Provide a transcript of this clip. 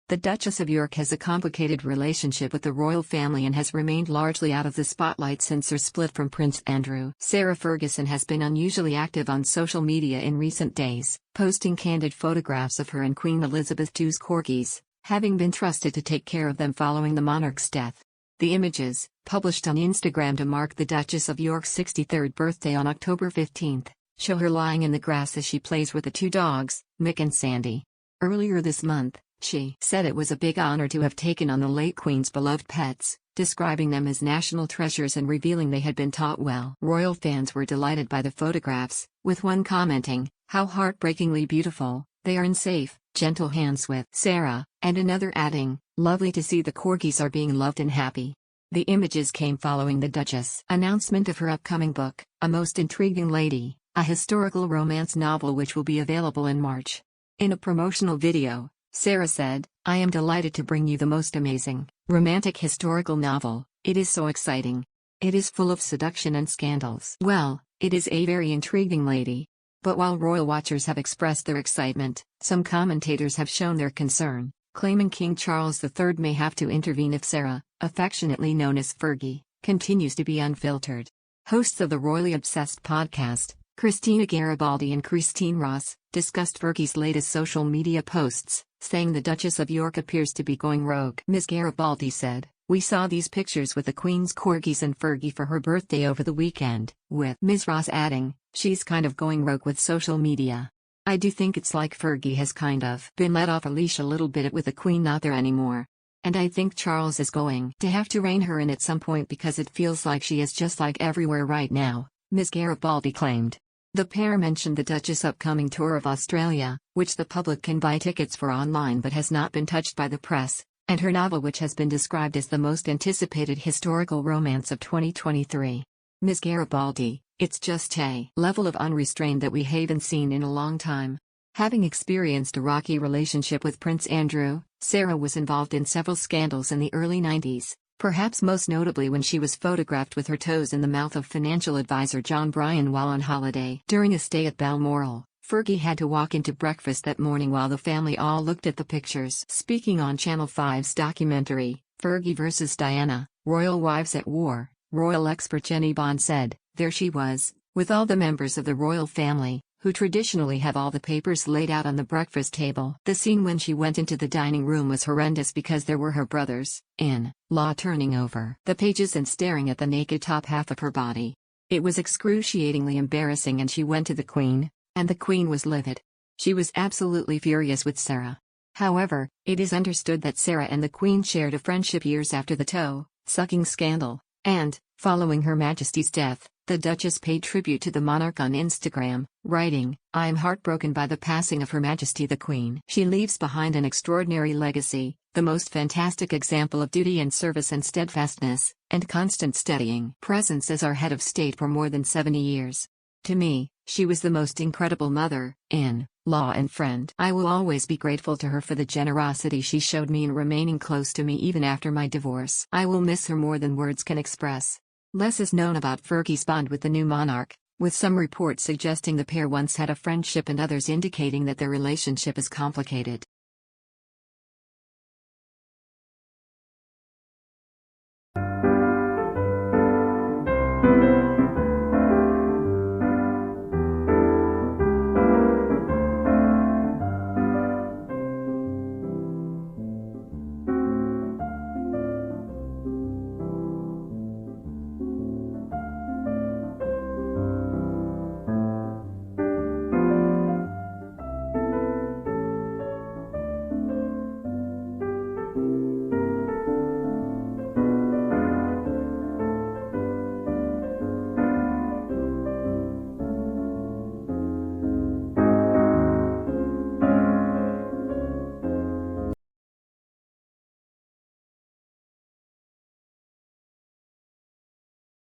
The Duchess of York has a complicated relationship with the royal family and has remained largely out of the spotlight since her split from Prince Andrew. Sarah Ferguson has been unusually active on social media in recent days, posting candid photographs of her and Queen Elizabeth II's corgis, having been trusted to take care of them following the monarch's death. The images, published on Instagram to mark the Duchess of York's 63rd birthday on October 15, show her lying in the grass as she plays with the two dogs, Mick and Sandy. Earlier this month, she said it was a big honor to have taken on the late Queen's beloved pets, describing them as national treasures and revealing they had been taught well. Royal fans were delighted by the photographs, with one commenting, "How heartbreakingly beautiful, they are in safe, gentle hands with Sarah," and another adding, "Lovely to see the corgis are being loved and happy." The images came following the Duchess' announcement of her upcoming book, A Most Intriguing Lady, a historical romance novel which will be available in March. In a promotional video, Sarah said, "I am delighted to bring you the most amazing, romantic historical novel. It is so exciting. It is full of seduction and scandals. Well, it is a very intriguing lady." But while royal watchers have expressed their excitement, some commentators have shown their concern, claiming King Charles III may have to intervene if Sarah, affectionately known as Fergie, continues to be unfiltered. Hosts of the Royally Obsessed podcast, Christina Garibaldi and Christine Ross, discussed Fergie's latest social media posts, saying the Duchess of York appears to be going rogue. Ms. Garibaldi said, "We saw these pictures with the Queen's corgis and Fergie for her birthday over the weekend," with Ms. Ross adding, "She's kind of going rogue with social media. I do think it's like Fergie has kind of been let off a leash a little bit with the Queen not there anymore. And I think Charles is going to have to rein her in at some point because it feels like she is just like everywhere right now," Ms. Garibaldi claimed. The pair mentioned the Duchess' upcoming tour of Australia, which the public can buy tickets for online but has not been touched by the press, and her novel which has been described as the most anticipated historical romance of 2023. Ms. Garibaldi, "It's just a level of unrestrained that we haven't seen in a long time." Having experienced a rocky relationship with Prince Andrew, Sarah was involved in several scandals in the early 90s. Perhaps most notably when she was photographed with her toes in the mouth of financial advisor John Bryan while on holiday. During a stay at Balmoral, Fergie had to walk into breakfast that morning while the family all looked at the pictures. Speaking on Channel 5's documentary, Fergie vs. Diana, Royal Wives at War, royal expert Jenny Bond said, "There she was, with all the members of the royal family, who traditionally have all the papers laid out on the breakfast table. The scene when she went into the dining room was horrendous because there were her brothers-in-law turning over the pages and staring at the naked top half of her body. It was excruciatingly embarrassing and she went to the Queen, and the Queen was livid. She was absolutely furious with Sarah." However, it is understood that Sarah and the Queen shared a friendship years after the toe-sucking scandal, and, following Her Majesty's death, the Duchess paid tribute to the monarch on Instagram, writing, "I am heartbroken by the passing of Her Majesty the Queen. She leaves behind an extraordinary legacy, the most fantastic example of duty and service and steadfastness, and constant steadying presence as our head of state for more than 70 years. To me, she was the most incredible mother-in-law and friend. I will always be grateful to her for the generosity she showed me in remaining close to me even after my divorce. I will miss her more than words can express." Less is known about Fergie's bond with the new monarch, with some reports suggesting the pair once had a friendship and others indicating that their relationship is complicated.